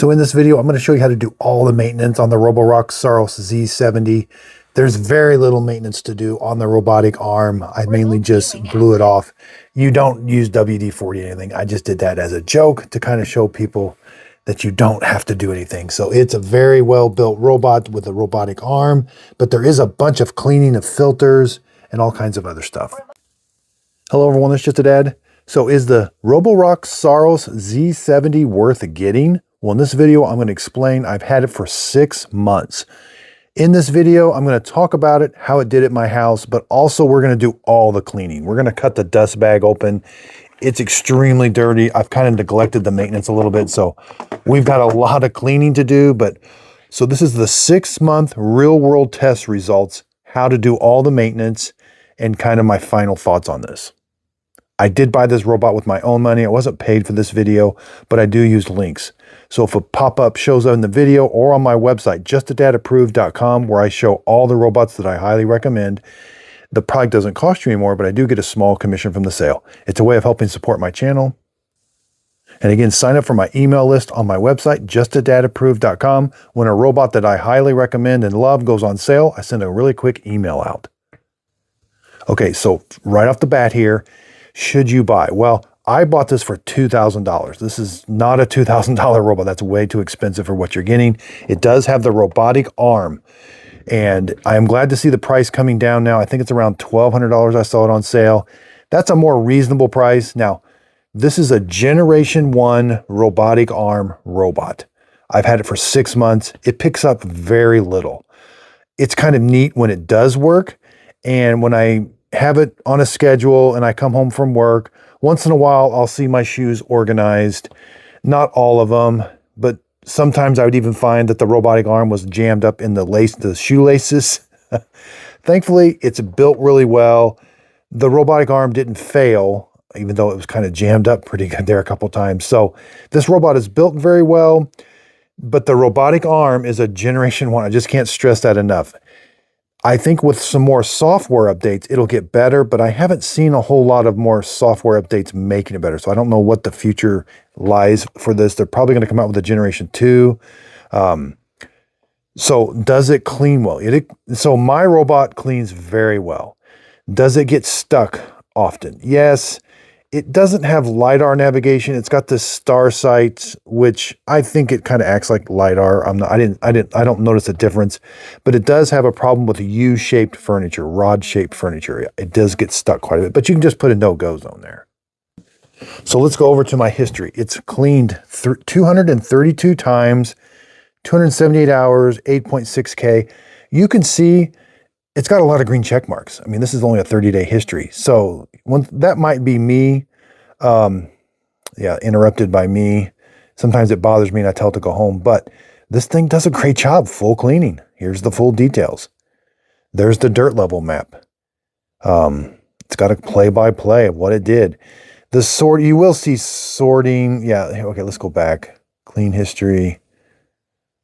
So in this video, I'm going to show you how to do all the maintenance on the Roborock Z70. There's very little maintenance to do on the robotic arm. I mainly just blew it off. You don't use WD-40 or anything. I just did that as a joke to kind of show people that you don't have to do anything. So it's a very well-built robot with a robotic arm, but there is a bunch of cleaning of filters and all kinds of other stuff. Hello everyone, it's just a dad. So is the Roborock Z70 worth getting? Well, in this video, I'm going to explain. I've had it for 6 months. In this video, I'm going to talk about it, how it did at my house, but also we're going to do all the cleaning. We're going to cut the dust bag open. It's extremely dirty. I've kind of neglected the maintenance a little bit, so we've got a lot of cleaning to do. So this is the 6-month real-world test results, how to do all the maintenance, and kind of my final thoughts on this. I did buy this robot with my own money. I wasn't paid for this video, but I do use links. So if a pop-up shows up in the video or on my website, justadadapproved.com, where I show all the robots that I highly recommend, the product doesn't cost you anymore, but I do get a small commission from the sale. It's a way of helping support my channel. And again, sign up for my email list on my website, justadadapproved.com. When a robot that I highly recommend and love goes on sale, I send a really quick email out. Okay, so right off the bat here, should you buy? Well, I bought this for $2,000. This is not a $2,000 robot. That's way too expensive for what you're getting. It does have the robotic arm, and I am glad to see the price coming down now. I think it's around $1,200. I saw it on sale. That's a more reasonable price. Now, this is a Generation 1 robotic arm robot. I've had it for 6 months. It picks up very little. It's kind of neat when it does work, and when I have it on a schedule and I come home from work, once in a while I'll see my shoes organized. Not all of them, but sometimes I would even find that the robotic arm was jammed up in the shoelaces. Thankfully, it's built really well. The robotic arm didn't fail, even though it was kind of jammed up pretty good there a couple times. So this robot is built very well, but the robotic arm is a Generation 1. I just can't stress that enough. I think with some more software updates, it'll get better, but I haven't seen a whole lot of more software updates making it better. So I don't know what the future lies for this. They're probably going to come out with a Generation 2. So does it clean well? So my robot cleans very well. Does it get stuck often? Yes. It doesn't have LiDAR navigation. It's got this StarSight, which I think it kind of acts like LiDAR. I don't notice a difference, but it does have a problem with U-shaped furniture, rod-shaped furniture. It does get stuck quite a bit, but you can just put a no-go zone there. So let's go over to my history. It's cleaned 232 times, 278 hours, 8.6K. You can see it's got a lot of green check marks. I mean, this is only a 30-day history. So that might be me, interrupted by me. Sometimes it bothers me and I tell it to go home, but this thing does a great job, full cleaning. Here's the full details. There's the dirt level map. It's got a play-by-play of what it did. The sort, you will see sorting. Yeah, okay, let's go back. Clean history.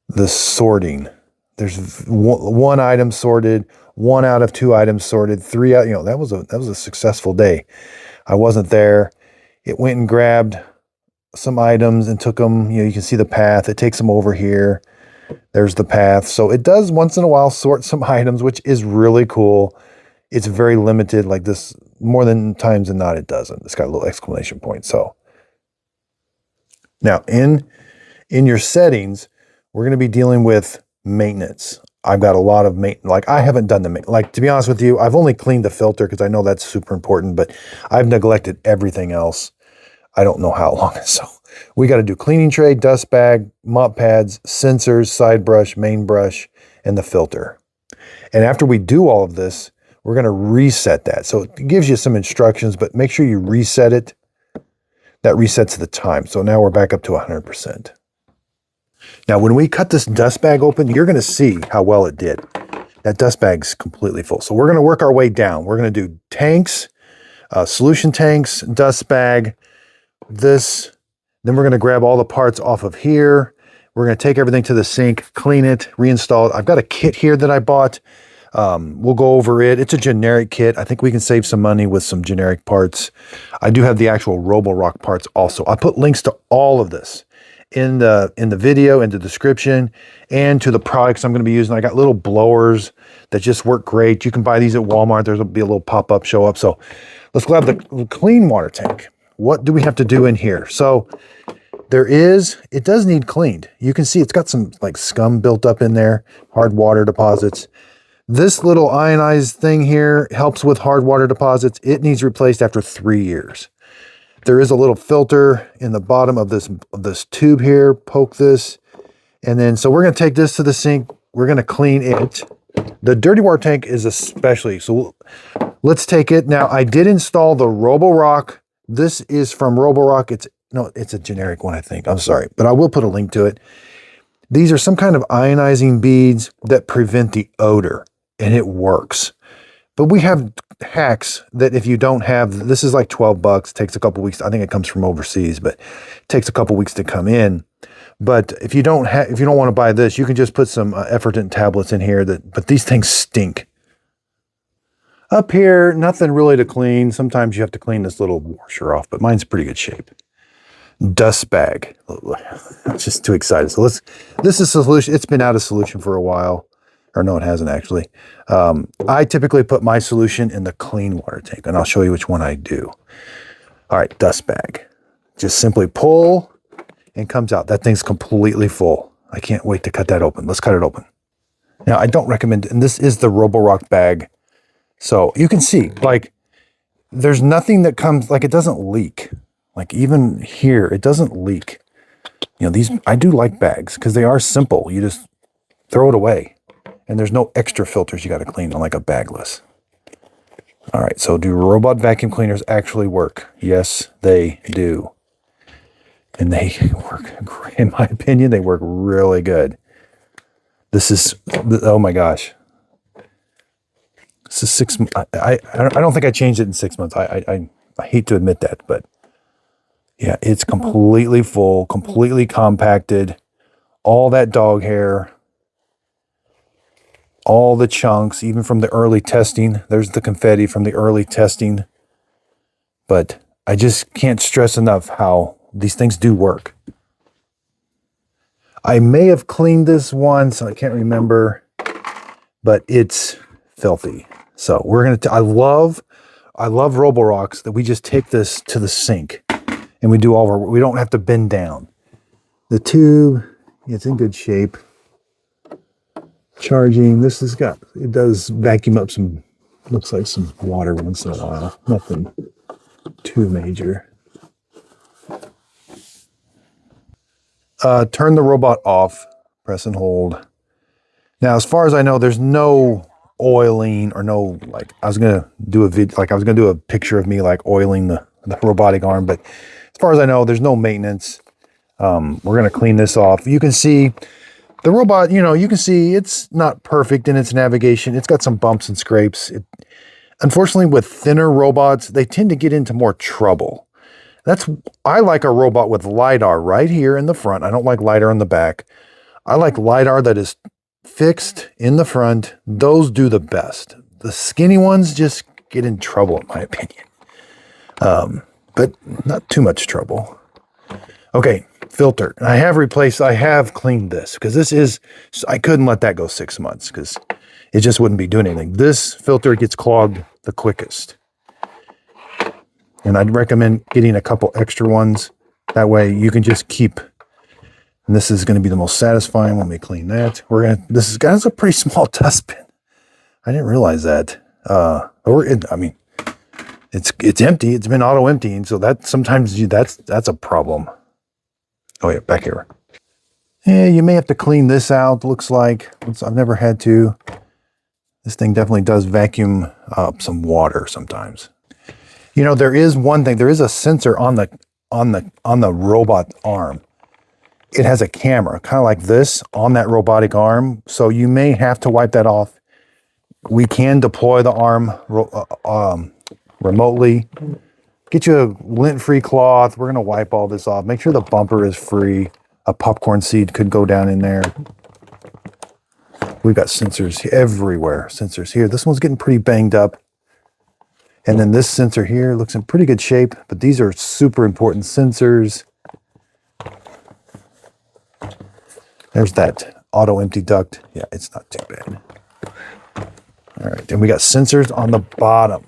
The sorting. There's one item sorted, 1 out of 2 items sorted, 3 out, that was a successful day. I wasn't there. It went and grabbed some items and took them, you can see the path. It takes them over here. There's the path. So it does once in a while sort some items, which is really cool. It's very limited like this. More than times than not, it doesn't. It's got a little exclamation point. So now in your settings, we're going to be dealing with maintenance. I've got a lot of maintenance. Like I haven't done to be honest with you, I've only cleaned the filter because I know that's super important, but I've neglected everything else. I don't know how long. So we got to do cleaning tray, dust bag, mop pads, sensors, side brush, main brush, and the filter. And after we do all of this, we're going to reset that. So it gives you some instructions, but make sure you reset it. That resets the time. So now we're back up to 100%. Now, when we cut this dust bag open, you're going to see how well it did. That dust bag's completely full. So we're going to work our way down. We're going to do tanks, solution tanks, dust bag, this. Then we're going to grab all the parts off of here. We're going to take everything to the sink, clean it, reinstall it. I've got a kit here that I bought. We'll go over it. It's a generic kit. I think we can save some money with some generic parts. I do have the actual Roborock parts also. I put links to all of this. in the video, in the description, and to the products I'm going to be using. I got little blowers that just work great. You can buy these at Walmart. There'll be a little pop-up show up. So let's grab the clean water tank. What do we have to do in here? So it does need cleaned. You can see it's got some like scum built up in there, hard water deposits. This little ionized thing here helps with hard water deposits. It needs replaced after 3 years. There is a little filter in the bottom of this tube here. Poke this. And then, so we're going to take this to the sink. We're going to clean it. The dirty water tank is especially, so let's take it. Now, I did install the Roborock. This is from Roborock. It's a generic one, I think. I'm sorry, but I will put a link to it. These are some kind of ionizing beads that prevent the odor, and it works. But we have hacks that if you don't have, this is like 12 bucks, takes a couple weeks. I think it comes from overseas, but it takes a couple weeks to come in. But if you don't want to buy this, you can just put some Effervescent tablets in here but these things stink. Up here, nothing really to clean. Sometimes you have to clean this little washer off, but mine's pretty good shape. Dust bag. I'm just too excited. So this is a solution. It's been out of solution for a while. Or no, it hasn't actually. I typically put my solution in the clean water tank, and I'll show you which one I do. All right, dust bag. Just simply pull and comes out. That thing's completely full. I can't wait to cut that open. Let's cut it open. Now, I don't recommend, and this is the Roborock bag. So you can see, like, there's nothing that comes, like, it doesn't leak. Like, even here, it doesn't leak. You know, these, I do like bags because they are simple. You just throw it away. And there's no extra filters you got to clean on like a bagless. All right, so do robot vacuum cleaners actually work? Yes, they do. And they work, in my opinion, they work really good. This is, oh my gosh. This is 6 months. I don't think I changed it in 6 months. I hate to admit that, but yeah, it's completely full, completely compacted. All that dog hair. All the chunks, even from the early testing. There's the confetti from the early testing. But I just can't stress enough how these things do work. I may have cleaned this once, I can't remember, but it's filthy. So we're going to, I love Roborocks that we just take this to the sink and we do all our, we don't have to bend down. The tube, it's in good shape. Charging, this has got, it does vacuum up some, looks like some water once in a while. Nothing too major. Turn the robot off, press and hold. Now, as far as I know, there's no oiling or no, like, I was going to do a video, like I was going to do a picture of me like oiling the robotic arm, but as far as I know, there's no maintenance. We're going to clean this off. You can see the robot, you know, you can see it's not perfect in its navigation. It's got some bumps and scrapes. Unfortunately, with thinner robots, they tend to get into more trouble. I like a robot with LiDAR right here in the front. I don't like LiDAR in the back. I like LiDAR that is fixed in the front. Those do the best. The skinny ones just get in trouble, in my opinion. But not too much trouble. Okay, filter. I have cleaned this because this is, I couldn't let that go 6 months because it just wouldn't be doing anything. This filter gets clogged the quickest. And I'd recommend getting a couple extra ones. That way you can just keep, and this is going to be the most satisfying when we clean that. This is a pretty small dustbin. I didn't realize that. I mean, it's empty. It's been auto emptying. So that sometimes that's a problem. Oh yeah, back here. Yeah, you may have to clean this out, looks like. I've never had to. This thing definitely does vacuum up some water sometimes. You know, there is one thing, there is a sensor on the robot arm. It has a camera, kind of like this, on that robotic arm. So you may have to wipe that off. We can deploy the arm remotely. Get you a lint-free cloth. We're going to wipe all this off. Make sure the bumper is free. A popcorn seed could go down in there. We've got sensors everywhere. Sensors here. This one's getting pretty banged up. And then this sensor here looks in pretty good shape, but these are super important sensors. There's that auto empty duct. Yeah, it's not too bad. All right, then we got sensors on the bottom.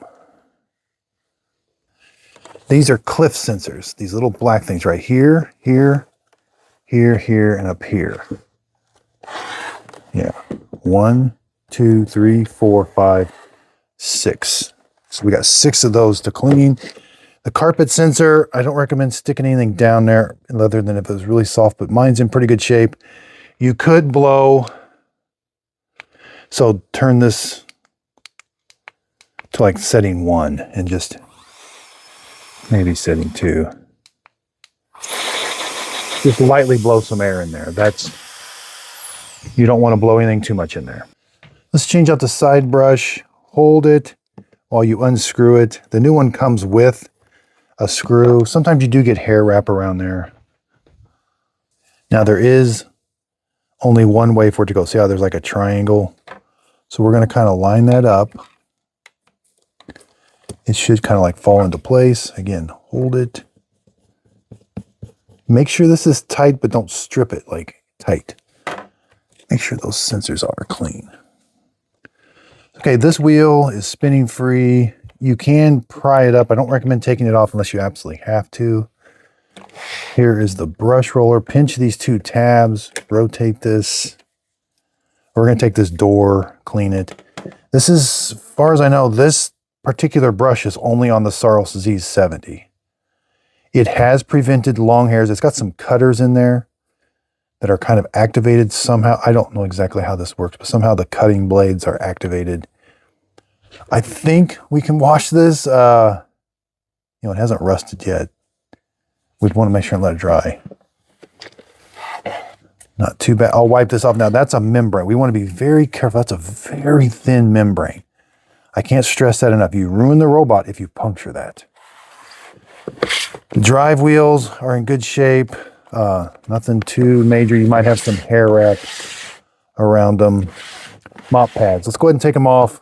These are cliff sensors, these little black things right here, here, here, here, and up here. Yeah, 1, 2, 3, 4, 5, 6. So we got 6 of those to clean. The carpet sensor, I don't recommend sticking anything down there other than if it was really soft, but mine's in pretty good shape. You could blow, so turn this to like setting 1 and just maybe setting 2. Just lightly blow some air in there. You don't want to blow anything too much in there. Let's change out the side brush, hold it while you unscrew it. The new one comes with a screw. Sometimes you do get hair wrap around there. Now there is only one way for it to go. See how there's like a triangle? So we're going to kind of line that up. It should kind of like fall into place. Again, hold it. Make sure this is tight, but don't strip it like tight. Make sure those sensors are clean. Okay, this wheel is spinning free. You can pry it up. I don't recommend taking it off unless you absolutely have to. Here is the brush roller. Pinch these 2 tabs, rotate this. We're going to take this door, clean it. This is, as far as I know, this particular brush is only on the Saros Z70. It has prevented long hairs. It's got some cutters in there that are kind of activated somehow. I don't know exactly how this works, but somehow the cutting blades are activated. I think we can wash this. You know, it hasn't rusted yet. We'd want to make sure and let it dry. Not too bad. I'll wipe this off now. That's a membrane. We want to be very careful. That's a very thin membrane. I can't stress that enough. You ruin the robot if you puncture that. The drive wheels are in good shape. Nothing too major. You might have some hair wrap around them. Mop pads. Let's go ahead and take them off.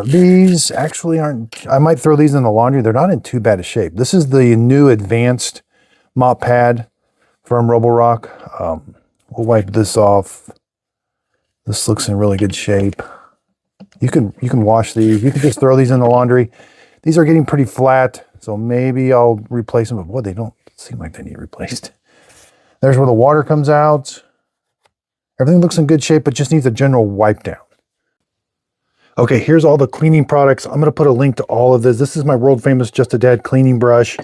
These actually aren't, I might throw these in the laundry. They're not in too bad a shape. This is the new advanced mop pad from Roborock. We'll wipe this off. This looks in really good shape. You can wash these. You can just throw these in the laundry. These are getting pretty flat, so maybe I'll replace them. But boy, they don't seem like they need replaced. There's where the water comes out. Everything looks in good shape, but just needs a general wipe down. Okay, here's all the cleaning products. I'm going to put a link to all of this. This is my world famous Just a Dad cleaning brush,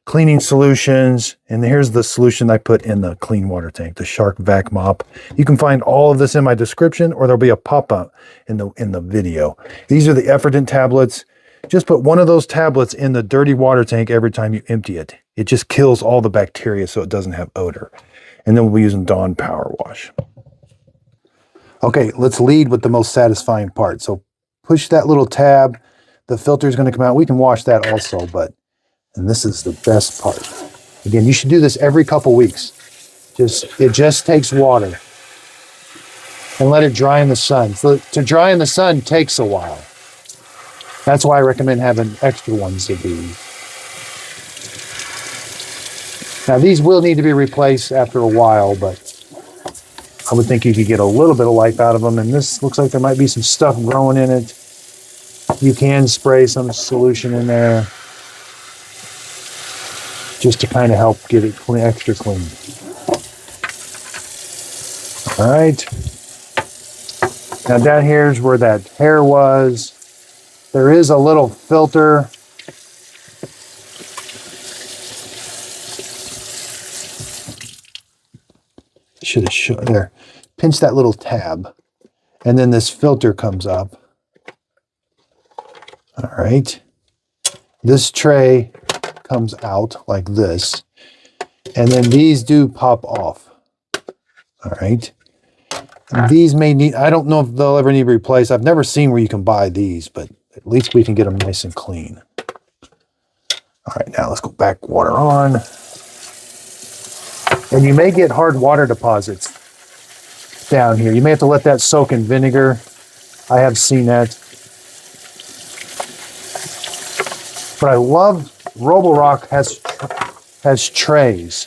cleaning solutions, and here's the solution I put in the clean water tank, the Shark Vac Mop. You can find all of this in my description, or there'll be a pop-up in the video. These are the Efferdent tablets. Just put one of those tablets in the dirty water tank every time you empty it. It just kills all the bacteria so it doesn't have odor. And then we'll be using Dawn Power Wash. Okay, let's lead with the most satisfying part. So push that little tab. The filter is going to come out. We can wash that also, and this is the best part. Again, you should do this every couple weeks. It just takes water and let it dry in the sun. So to dry in the sun takes a while. That's why I recommend having extra ones of these. Now these will need to be replaced after a while, but I would think you could get a little bit of life out of them. And this looks like there might be some stuff growing in it. You can spray some solution in there just to kind of help get it clean, extra clean. All right. Now down here is where that hair was. There is a little filter. Should have shown there. Pinch that little tab, and then this filter comes up. All right. This tray comes out like this, and then these do pop off. All right. These may need, I don't know if they'll ever need to be replaced. I've never seen where you can buy these, but at least we can get them nice and clean. All right, now let's go back water on. And you may get hard water deposits down here. You may have to let that soak in vinegar. I have seen that. But I love Roborock has trays.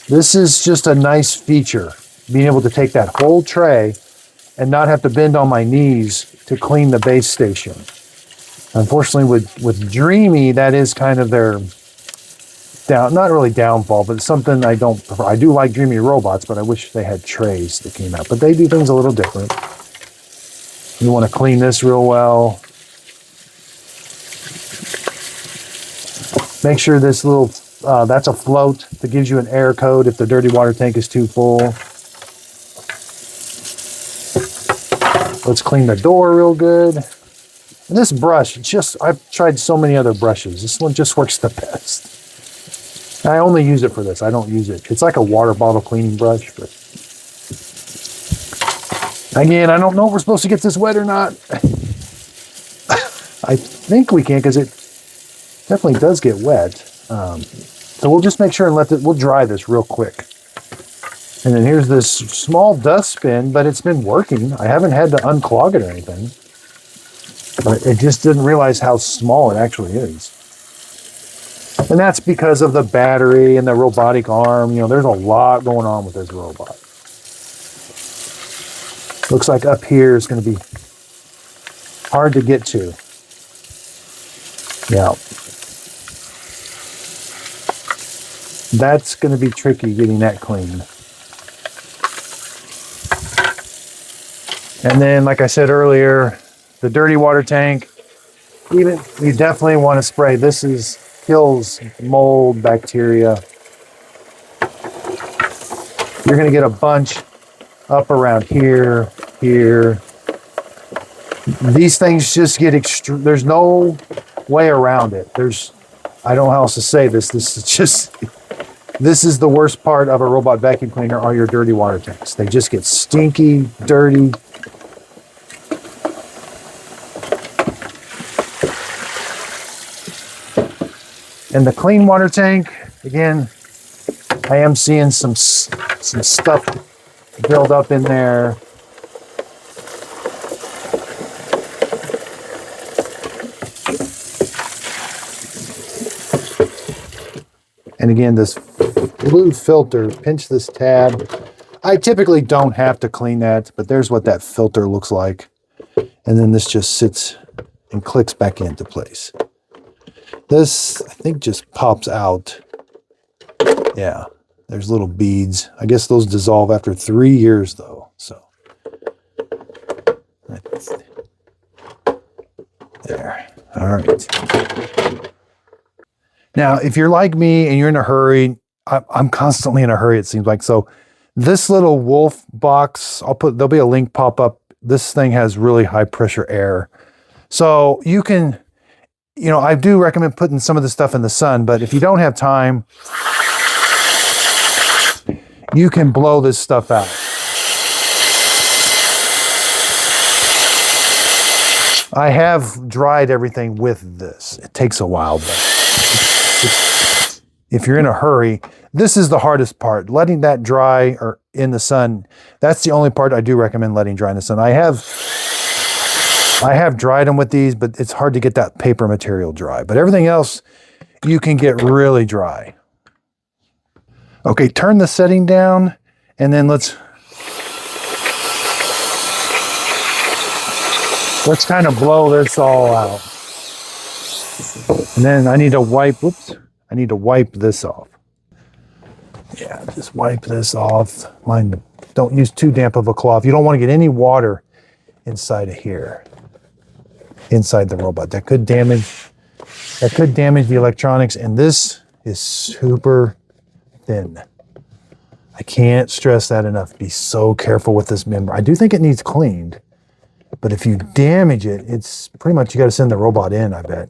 This is just a nice feature, being able to take that whole tray and not have to bend on my knees to clean the base station. Unfortunately, with Dreamy, that is kind of their not really downfall, but it's something I don't prefer. I do like Dreamy robots, but I wish they had trays that came out. But they do things a little different. You want to clean this real well. Make sure this little, that's a float that gives you an error code if the dirty water tank is too full. Let's clean the door real good. And this brush, I've tried so many other brushes. This one just works the best. I only use it for this. I don't use it. It's like a water bottle cleaning brush. But again, I don't know if we're supposed to get this wet or not. I think we can because it definitely does get wet. So we'll just make sure and we'll dry this real quick. And then here's this small dustbin, but it's been working. I haven't had to unclog it or anything. But I just didn't realize how small it actually is. And that's because of the battery and the robotic arm. You know, there's a lot going on with this robot. Looks like up here is going to be hard to get to. Yeah. That's going to be tricky getting that clean. And then, like I said earlier, the dirty water tank, you definitely want to spray. This kills mold, bacteria. You're going to get a bunch up around here. These things just get there's no way around it. I don't know how else to say this. This is the worst part of a robot vacuum cleaner are your dirty water tanks. They just get stinky, dirty. And the clean water tank, again, I am seeing some stuff build up in there. And again, this blue filter, pinch this tab. I typically don't have to clean that, but there's what that filter looks like. And then this just sits and clicks back into place. This, I think, just pops out. Yeah, there's little beads. I guess those dissolve after 3 years, though. So, there. All right. Now, if you're like me and you're in a hurry, I'm constantly in a hurry, it seems like. So, this little wolf box, there'll be a link pop up. This thing has really high pressure air. So, you can... You know, I do recommend putting some of this stuff in the sun, but if you don't have time, you can blow this stuff out. I have dried everything with this. It takes a while, but if you're in a hurry, this is the hardest part. Letting that dry or in the sun, that's the only part I do recommend letting dry in the sun. I have dried them with these, but it's hard to get that paper material dry. But everything else, you can get really dry. Okay, turn the setting down, and then let's kind of blow this all out. And then I need to wipe this off. Yeah, just wipe this off. Don't use too damp of a cloth. You don't want to get any water inside of here. Inside the robot. That could damage the electronics, and this is super thin. I can't stress that enough. Be so careful with this member. I do think it needs cleaned, but if you damage it, it's pretty much you got to send the robot in, I bet.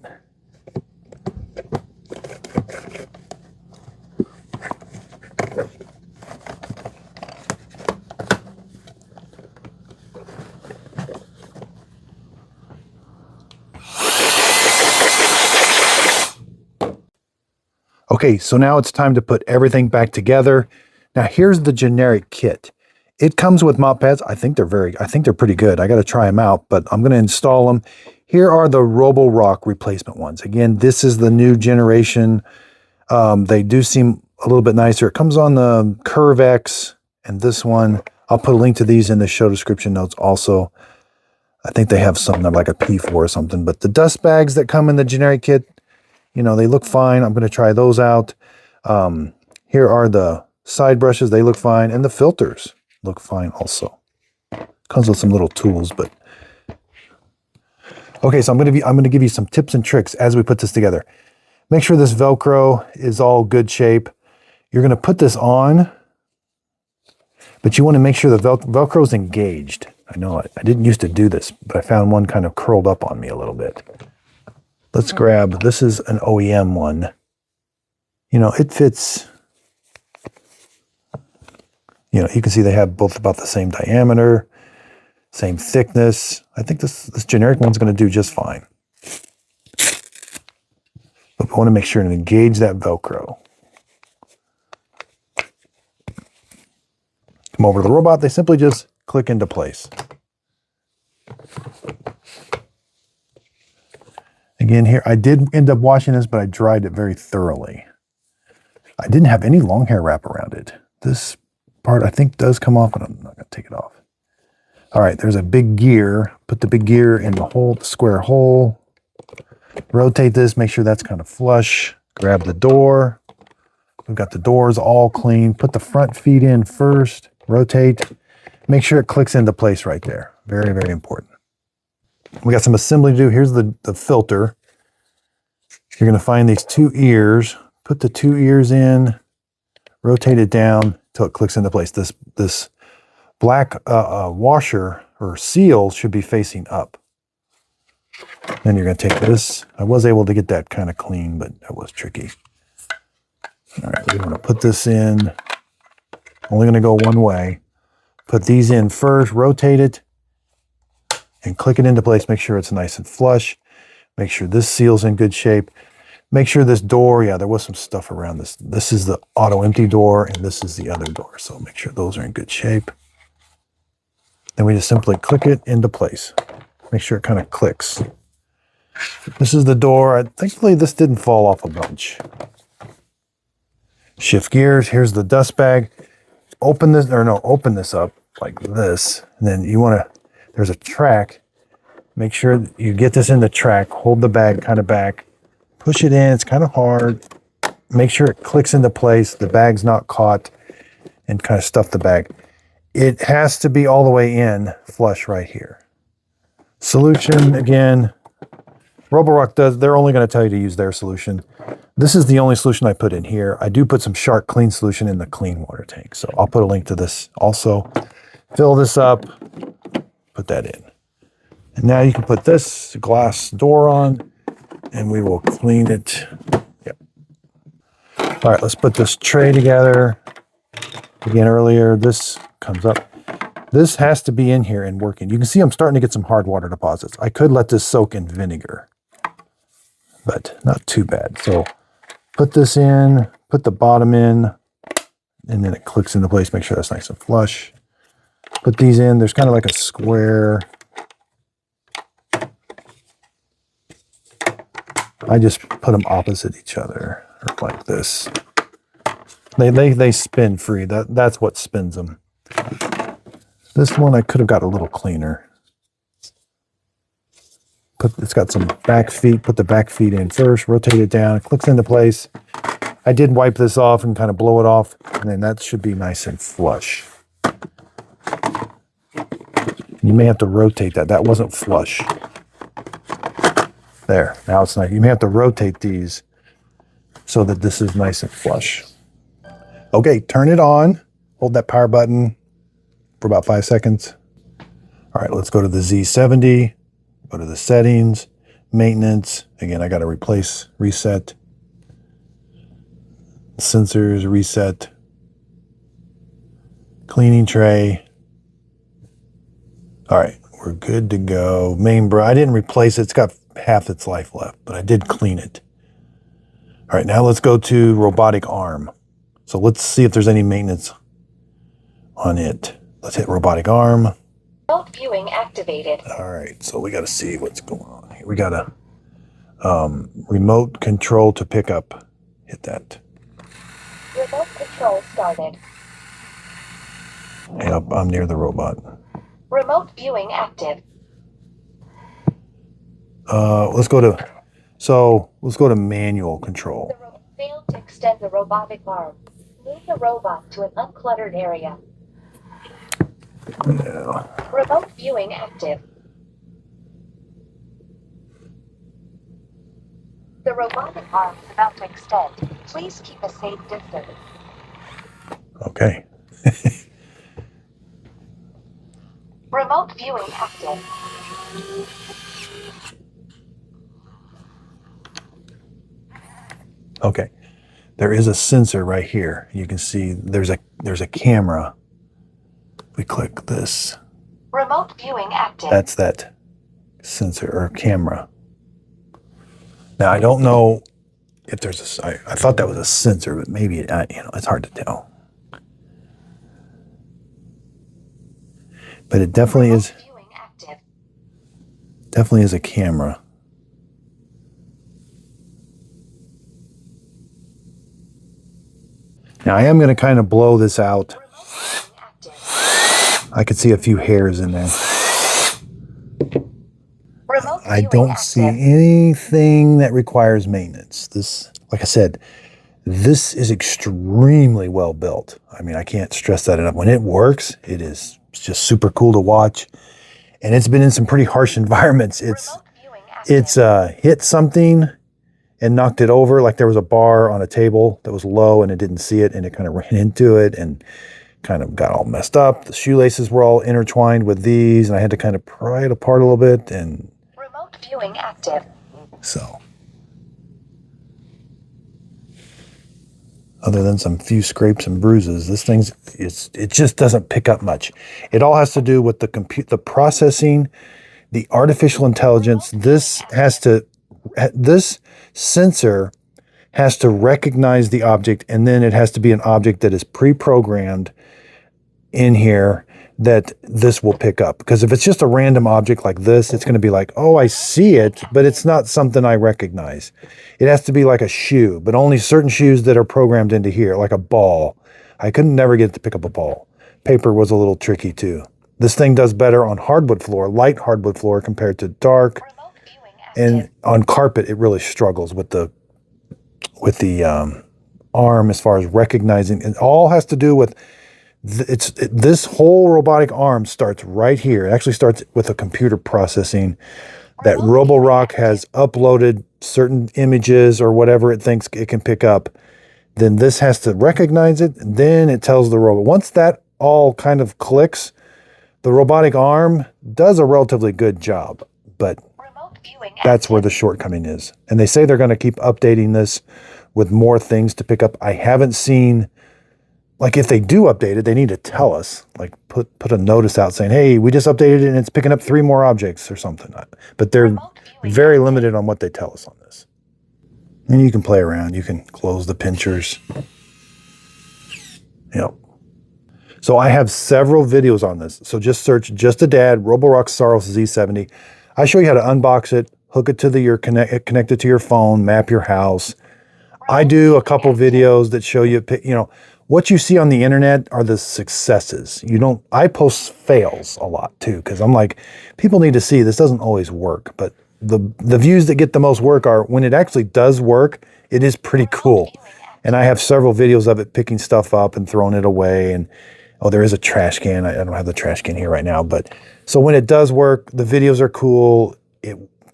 Okay, so now it's time to put everything back together. Now here's the generic kit. It comes with mop pads. I think they're pretty good. I got to try them out, but I'm going to install them. Here are the Roborock replacement ones. Again, this is the new generation. They do seem a little bit nicer. It comes on the Curve X and this one. I'll put a link to these in the show description notes also. I think they have some that are like a P4 or something, but the dust bags that come in the generic kit, you know, they look fine. I'm going to try those out. Here are the side brushes. They look fine. And the filters look fine also. Comes with some little tools, but okay, so I'm going to give you some tips and tricks as we put this together. Make sure this Velcro is all good shape. You're going to put this on, but you want to make sure the Velcro is engaged. I know I didn't used to do this, but I found one kind of curled up on me a little bit. Let's grab, this is an OEM one. You know, it fits, you know, you can see they have both about the same diameter, same thickness. I think this generic one's going to do just fine. But we want to make sure and engage that Velcro. Come over to the robot, they simply just click into place. Again here, I did end up washing this, but I dried it very thoroughly. I didn't have any long hair wrap around it. This part I think does come off, but I'm not going to take it off. All right, there's a big gear. Put the big gear in the hole, the square hole. Rotate this, make sure that's kind of flush. Grab the door. We've got the doors all clean. Put the front feet in first. Rotate. Make sure it clicks into place right there. Very, very important. We got some assembly to do. Here's the filter. You're going to find these two ears. Put the two ears in. Rotate it down until it clicks into place. This black washer or seal should be facing up. Then you're going to take this. I was able to get that kind of clean, but that was tricky. All right, we're going to put this in. Only going to go one way. Put these in first, rotate it, and click it into place. Make sure it's nice and flush. Make sure this seal's in good shape. Make sure this door, yeah, there was some stuff around this. This is the auto empty door, and this is the other door. So make sure those are in good shape. Then we just simply click it into place. Make sure it kind of clicks. This is the door. Thankfully, this didn't fall off a bunch. Shift gears. Here's the dust bag. Open this up like this. And then you want to, there's a track. Make sure you get this in the track. Hold the bag kind of back. Push it in. It's kind of hard. Make sure it clicks into place. The bag's not caught, and kind of stuff the bag. It has to be all the way in flush right here. Solution, again, Roborock does, they're only going to tell you to use their solution. This is the only solution I put in here. I do put some Shark Clean solution in the clean water tank. So I'll put a link to this also. Fill this up, put that in. And now you can put this glass door on and we will clean it. Yep. All right, let's put this tray together. Again, earlier, this comes up. This has to be in here and working. You can see I'm starting to get some hard water deposits. I could let this soak in vinegar, but not too bad. So put this in, put the bottom in, and then it clicks into place. Make sure that's nice and flush. Put these in. There's kind of like a square. I just put them opposite each other, or like this. They spin free. That's what spins them. This one I could have got a little cleaner. It's got some back feet. Put the back feet in first. Rotate it down. It clicks into place. I did wipe this off and kind of blow it off, and then that should be nice and flush. You may have to rotate that. That wasn't flush. There. Now it's nice. You may have to rotate these so that this is nice and flush. Okay, turn it on. Hold that power button for about 5 seconds. All right, let's go to the Z70. Go to the settings, maintenance. Again, I got to reset. Sensors, reset. Cleaning tray. All right, we're good to go. Main brush, I didn't replace it. It's got half its life left, but I did clean it. All right, now let's go to robotic arm. So let's see if there's any maintenance on it. Let's hit robotic arm. Remote viewing activated. All right, so we got to see what's going on here. We got a remote control to pick up. Hit that. Your control started. Yep, I'm near the robot. Remote viewing active. Let's go to manual control. Failed to extend the robotic arm. Move the robot to an uncluttered area. Yeah. Remote viewing active. The robotic arm is about to extend. Please keep a safe distance. Okay. Remote viewing active. Okay. There is a sensor right here. You can see there's a camera. We click this. Remote viewing active. That's that sensor or camera. Now I don't know if there's a. I thought that was a sensor, but maybe it's hard to tell. But it definitely is. Viewing active. Definitely is a camera. Now I am going to kind of blow this out. I could see a few hairs in there. I don't see anything that requires maintenance. This, like I said, this is extremely well built. I mean, I can't stress that enough. When it works, it's just super cool to watch. And it's been in some pretty harsh environments. It's hit something and knocked it over. Like there was a bar on a table that was low and it didn't see it and it kind of ran into it and kind of got all messed up. The shoelaces were all intertwined with these and I had to kind of pry it apart a little bit. And remote viewing active. So, other than some few scrapes and bruises, this it just doesn't pick up much. It all has to do with the processing, the artificial intelligence. This sensor has to recognize the object, and then it has to be an object that is pre-programmed in here that this will pick up. Because if it's just a random object like this, it's going to be like, oh, I see it, but it's not something I recognize. It has to be like a shoe, but only certain shoes that are programmed into here, like a ball. I couldn't never get it to pick up a ball. Paper was a little tricky too. This thing does better on hardwood floor, light hardwood floor compared to dark. And on carpet, it really struggles with the arm as far as recognizing. It all has to do with this whole robotic arm starts right here. It actually starts with a computer processing that Roborock has uploaded certain images or whatever it thinks it can pick up. Then this has to recognize it. And then it tells the robot. Once that all kind of clicks, the robotic arm does a relatively good job. But that's where the shortcoming is. And they say they're going to keep updating this with more things to pick up. I haven't seen, like if they do update it, they need to tell us, like put a notice out saying, hey, we just updated it and it's picking up 3 more objects or something. But they're very limited on what they tell us on this. And you can play around. You can close the pinchers. Yep. So I have several videos on this. So just search Just a Dad, Roborock Z70. I show you how to unbox it, hook it to connect it to your phone, map your house. I do a couple videos that show you, what you see on the internet are the successes. I post fails a lot too, because I'm like, people need to see this doesn't always work. But the views that get the most work are when it actually does work, it is pretty cool. And I have several videos of it picking stuff up and throwing it away. And oh, there is a trash can. I don't have the trash can here right now. But so when it does work, the videos are cool.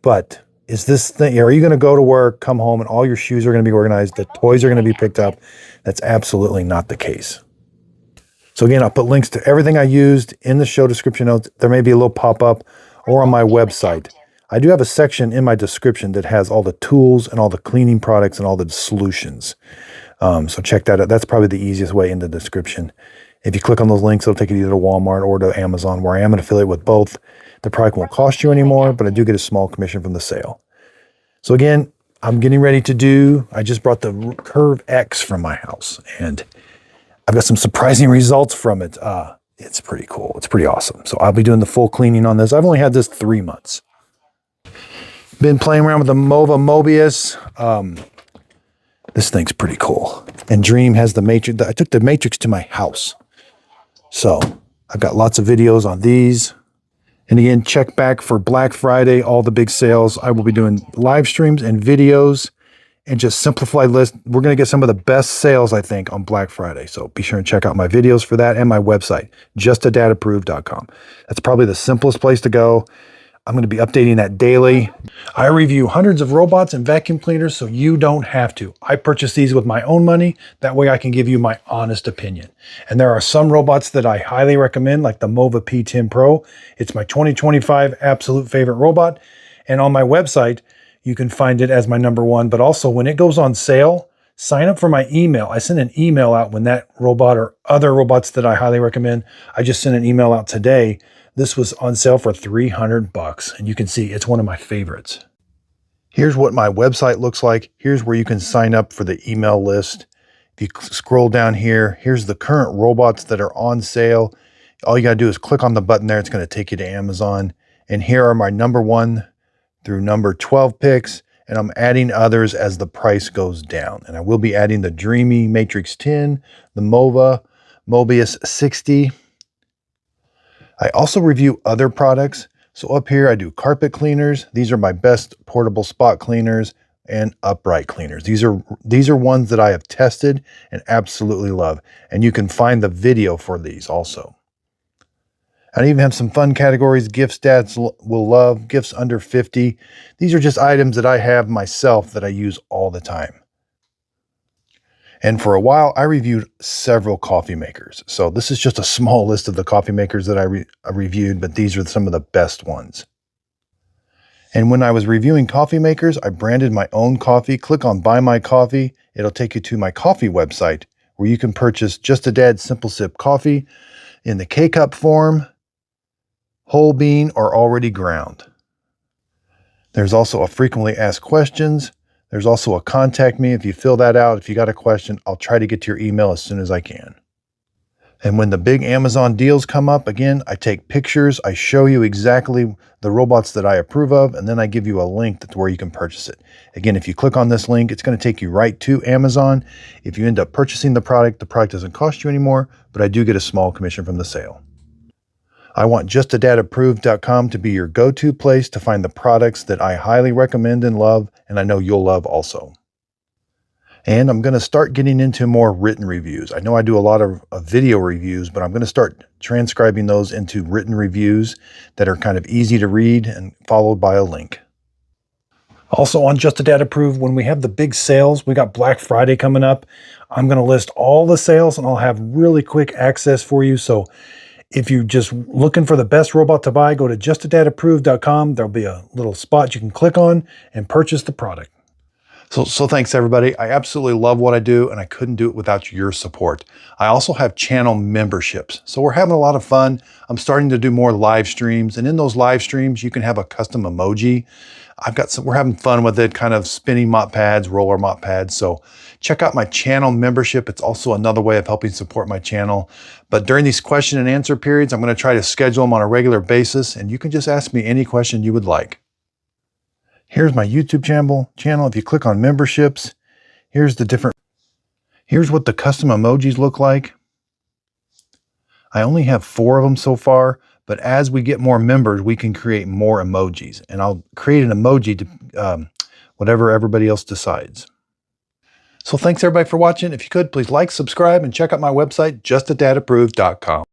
But is this thing, are you going to go to work, come home, and all your shoes are going to be organized, the toys are going to be picked up? That's absolutely not the case. So again, I'll put links to everything I used in the show description notes. There may be a little pop-up or on my website. I do have a section in my description that has all the tools and all the cleaning products and all the solutions. So check that out. That's probably the easiest way in the description. If you click on those links, it'll take you either to Walmart or to Amazon, where I am an affiliate with both. The product won't cost you anymore, but I do get a small commission from the sale. So again, I'm getting ready I just brought the Curve X from my house, and I've got some surprising results from it. It's pretty cool. It's pretty awesome. So I'll be doing the full cleaning on this. I've only had this 3 months. Been playing around with the Mobius. This thing's pretty cool. And Dream has the Matrix. I took the Matrix to my house. So I've got lots of videos on these. And again, check back for Black Friday, all the big sales. I will be doing live streams and videos and just simplified list. We're going to get some of the best sales, I think, on Black Friday. So be sure and check out my videos for that and my website, justadadapproved.com. That's probably the simplest place to go. I'm going to be updating that daily. I review hundreds of robots and vacuum cleaners, so you don't have to. I purchase these with my own money. That way I can give you my honest opinion. And there are some robots that I highly recommend, like the Mova P10 Pro. It's my 2025 absolute favorite robot. And on my website, you can find it as my #1. But also when it goes on sale, sign up for my email. I send an email out when that robot or other robots that I highly recommend. I just sent an email out today. This was on sale for $300, and you can see it's one of my favorites. Here's what my website looks like. Here's where you can sign up for the email list. If you scroll down here, here's the current robots that are on sale. All you got to do is click on the button there. It's going to take you to Amazon. And here are my #1 through #12 picks, and I'm adding others as the price goes down. And I will be adding the Dreamy Matrix 10, the Mova Mobius 60. I also review other products. So up here, I do carpet cleaners. These are my best portable spot cleaners and upright cleaners. These are ones that I have tested and absolutely love. And you can find the video for these also. I even have some fun categories. Gifts dads will love, gifts under 50. These are just items that I have myself that I use all the time. And for a while, I reviewed several coffee makers. So this is just a small list of the coffee makers that I reviewed, but these are some of the best ones. And when I was reviewing coffee makers, I branded my own coffee. Click on Buy My Coffee. It'll take you to my coffee website where you can purchase Just a Dad Simple Sip coffee in the K-Cup form, whole bean, or already ground. There's also a frequently asked questions. There's also a contact me. If you fill that out, if you got a question, I'll try to get to your email as soon as I can. And when the big Amazon deals come up, again, I take pictures. I show you exactly the robots that I approve of, and then I give you a link that's where you can purchase it. Again, if you click on this link, it's going to take you right to Amazon. If you end up purchasing the product doesn't cost you anymore, but I do get a small commission from the sale. I want justadadapproved.com to be your go-to place to find the products that I highly recommend and love, and I know you'll love also. And I'm going to start getting into more written reviews. I know I do a lot of video reviews, but I'm going to start transcribing those into written reviews that are kind of easy to read and followed by a link. Also on Just a Dad Approved, when we have the big sales, we got Black Friday coming up. I'm going to list all the sales and I'll have really quick access for you. So if you're just looking for the best robot to buy, go to justadadapproved.com. There'll be a little spot you can click on and purchase the product. So thanks everybody. I absolutely love what I do and I couldn't do it without your support. I also have channel memberships. So we're having a lot of fun. I'm starting to do more live streams, and in those live streams, you can have a custom emoji. We're having fun with it, kind of spinning mop pads, roller mop pads. So check out my channel membership. It's also another way of helping support my channel. But during these question and answer periods, I'm going to try to schedule them on a regular basis, and you can just ask me any question you would like. Here's my YouTube channel. If you click on memberships, here's what the custom emojis look like. I only have 4 of them so far, but as we get more members, we can create more emojis, and I'll create an emoji to whatever everybody else decides. So thanks everybody for watching. If you could, please like, subscribe, and check out my website, justadadapproved.com.